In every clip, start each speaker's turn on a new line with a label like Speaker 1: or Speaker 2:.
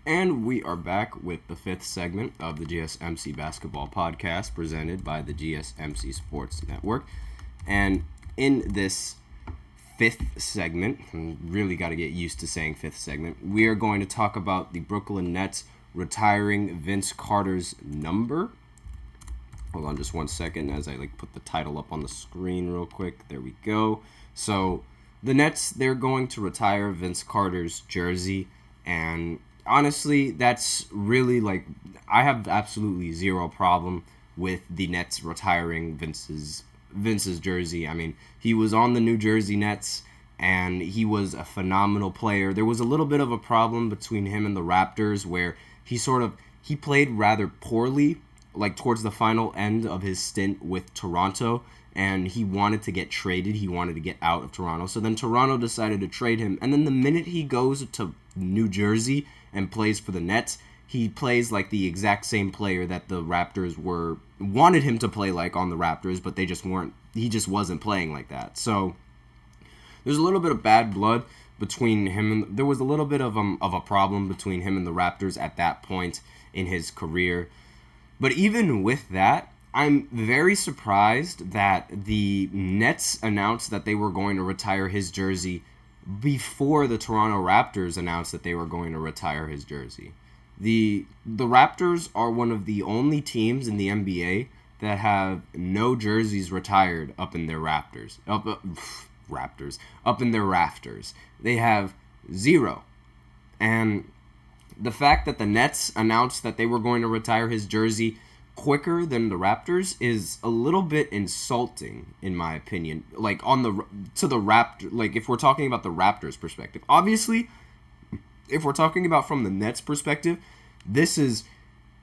Speaker 1: And we are back with the fifth segment of the GSMC Basketball Podcast presented by the GSMC Sports Network. And in this fifth segment, really got to get used to saying fifth segment, we are going to talk about the Brooklyn Nets retiring Vince Carter's number. Hold on just one second as I put the title up on the screen real quick. There we go. So the Nets, they're going to retire Vince Carter's jersey, and honestly, that's really I have absolutely zero problem with the Nets retiring Vince's jersey. I mean, he was on the New Jersey Nets and he was a phenomenal player. There was a little bit of a problem between him and the Raptors where he played rather poorly towards the final end of his stint with Toronto, and he wanted to get traded. He wanted to get out of Toronto. So then Toronto decided to trade him, and then the minute he goes to New Jersey and plays for the Nets, he plays like the exact same player that the Raptors wanted him to play like on the Raptors, but he just wasn't playing like that. So there's a little bit of bad blood between him and there was a little bit of a problem between him and the Raptors at that point in his career. But even with that, I'm very surprised that the Nets announced that they were going to retire his jersey before the Toronto Raptors announced that they were going to retire his jersey. The Raptors are one of the only teams in the NBA that have no jerseys retired up in their rafters. Up in their rafters. They have zero. And the fact that the Nets announced that they were going to retire his jersey quicker than the Raptors is a little bit insulting, in my opinion. To the Raptor, if we're talking about the Raptors' perspective. Obviously, if we're talking about from the Nets' perspective, this is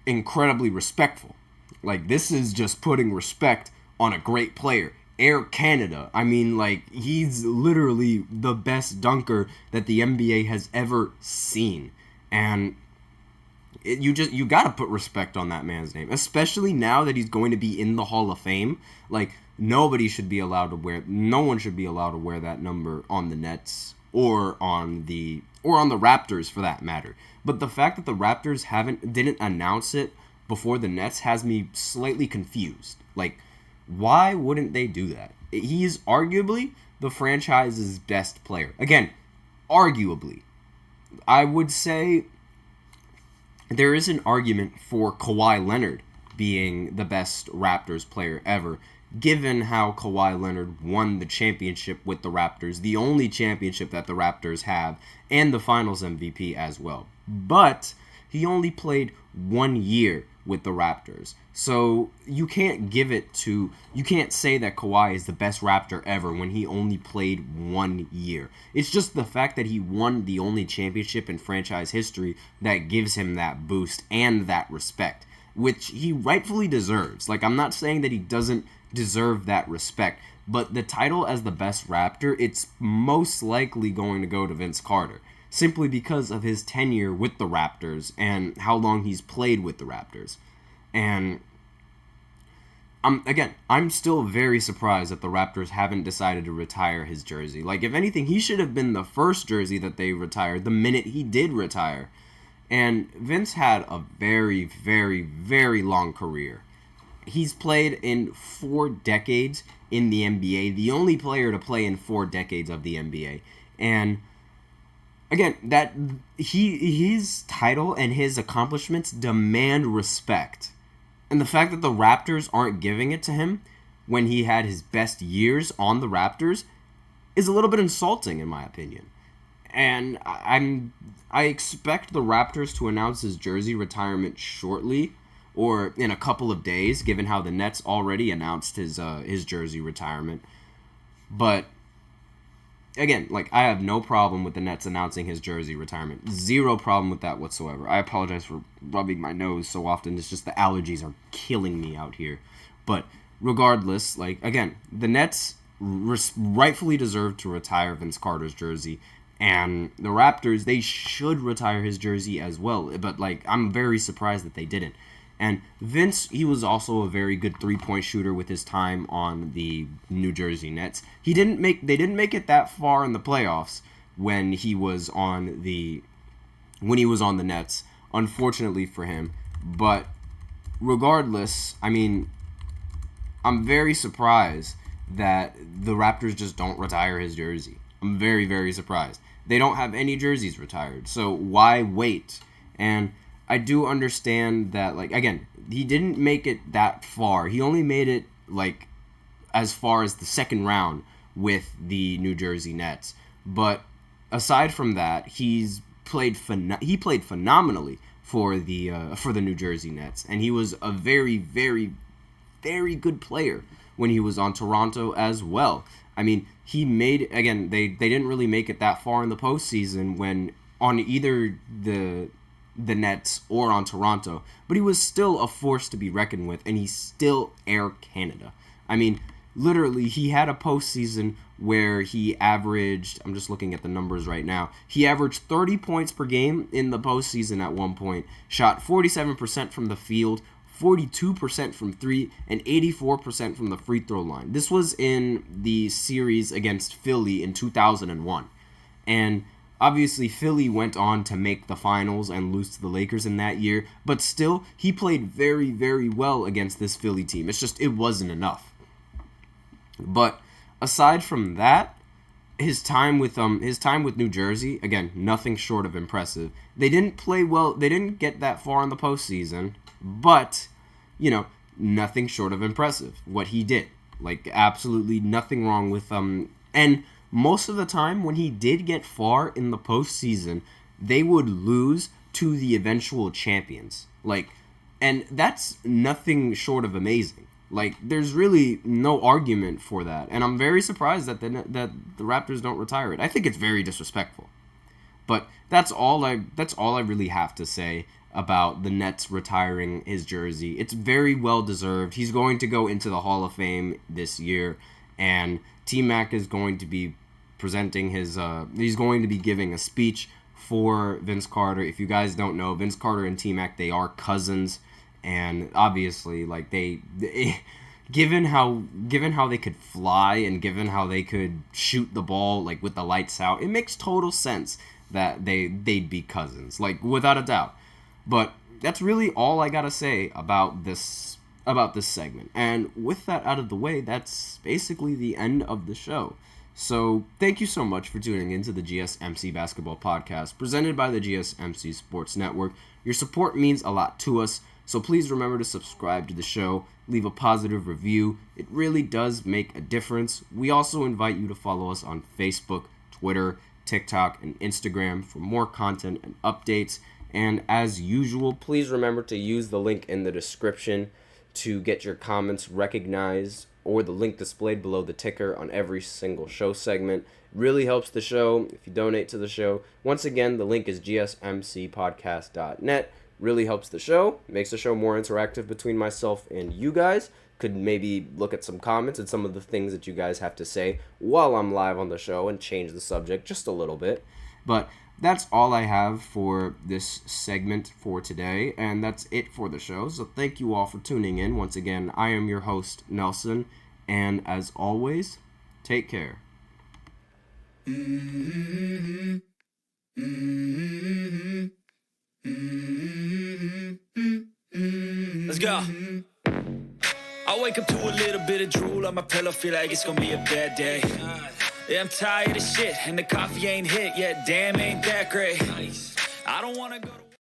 Speaker 1: incredibly respectful. This is just putting respect on a great player. Air Canada. I mean, he's literally the best dunker that the NBA has ever seen. And you gotta put respect on that man's name, especially now that he's going to be in the Hall of Fame. No one should be allowed to wear that number on the Nets or on the Raptors for that matter. But the fact that the Raptors didn't announce it before the Nets has me slightly confused. Why wouldn't they do that? He is arguably the franchise's best player. Again, arguably. I would say there is an argument for Kawhi Leonard being the best Raptors player ever, given how Kawhi Leonard won the championship with the Raptors, the only championship that the Raptors have, and the Finals MVP as well. But he only played 1 year with the Raptors. So you can't say that Kawhi is the best Raptor ever when he only played 1 year. It's just the fact that he won the only championship in franchise history that gives him that boost and that respect, which he rightfully deserves. I'm not saying that he doesn't deserve that respect, but the title as the best Raptor, it's most likely going to go to Vince Carter, simply because of his tenure with the Raptors and how long he's played with the Raptors. And I'm still very surprised that the Raptors haven't decided to retire his jersey. If anything, he should have been the first jersey that they retired the minute he did retire. And Vince had a very, very, very long career. He's played in 4 decades in the NBA, the only player to play in 4 decades of the NBA. And again, that his title and his accomplishments demand respect. And the fact that the Raptors aren't giving it to him when he had his best years on the Raptors is a little bit insulting, in my opinion. And I expect the Raptors to announce his jersey retirement shortly, or in a couple of days, given how the Nets already announced his jersey retirement. But again, I have no problem with the Nets announcing his jersey retirement. Zero problem with that whatsoever. I apologize for rubbing my nose so often. It's just the allergies are killing me out here. But regardless, again, the Nets rightfully deserve to retire Vince Carter's jersey. And the Raptors, they should retire his jersey as well. But, I'm very surprised that they didn't. And Vince, he was also a very good three-point shooter with his time on the New Jersey Nets. They didn't make it that far in the playoffs when he was on the when he was on the Nets, unfortunately for him. But regardless, I mean, I'm very surprised that the Raptors just don't retire his jersey. I'm very, very surprised. They don't have any jerseys retired, so why wait? And I do understand that, like, again, he didn't make it that far. He only made it, like, as far as the second round with the New Jersey Nets. But aside from that, he played phenomenally for the New Jersey Nets, and he was a very, very, very good player when he was on Toronto as well. I mean, he made, again, they didn't really make it that far in the postseason when on either the Nets or on Toronto, but he was still a force to be reckoned with, and he's still Air Canada. I mean, literally, he had a postseason where he averaged, I'm just looking at the numbers right now, he averaged 30 points per game in the postseason at one point, shot 47% from the field, 42% from three, and 84% from the free throw line. This was in the series against Philly in 2001. And obviously, Philly went on to make the finals and lose to the Lakers in that year, but still, he played very, very well against this Philly team. It's just, it wasn't enough. But aside from that, his time with New Jersey, again, nothing short of impressive. They didn't play well. They didn't get that far in the postseason, but, you know, nothing short of impressive what he did. Like, absolutely nothing wrong with and most of the time when he did get far in the postseason, they would lose to the eventual champions. Like, and that's nothing short of amazing. Like, there's really no argument for that, and I'm very surprised that the Raptors don't retire it. I think it's very disrespectful. But that's all I really have to say about the Nets retiring his jersey. It's very well deserved. He's going to go into the Hall of Fame this year, and T-Mac is going to be presenting he's going to be giving a speech for Vince Carter. If you guys don't know, Vince Carter and T-Mac, they are cousins. And obviously, like, given how they could fly and given how they could shoot the ball, like, with the lights out, it makes total sense that they'd be cousins, like, without a doubt. But that's really all I gotta say about this segment. And with that out of the way, that's basically the end of the show. So thank you so much for tuning into the GSMC Basketball Podcast, presented by the GSMC Sports Network. Your support means a lot to us. So please remember to subscribe to the show, leave a positive review. It really does make a difference. We also invite you to follow us on Facebook, Twitter, TikTok, and Instagram for more content and updates. And as usual, please remember to use the link in the description to get your comments recognized, or the link displayed below the ticker on every single show segment. It really helps the show if you donate to the show. Once again, the link is GSMCPodcast.net. Really helps the show, makes the show more interactive between myself and you guys. Could maybe look at some comments and some of the things that you guys have to say while I'm live on the show and change the subject just a little bit. But that's all I have for this segment for today, and that's it for the show. So thank you all for tuning in. Once again, I am your host, Nelson, and as always, take care.
Speaker 2: Let's go. I wake up to a little bit of drool on my pillow, feel like it's gonna be a bad day. Yeah, I'm tired of shit, and the coffee ain't hit yet. Damn, ain't that great. I don't wanna go to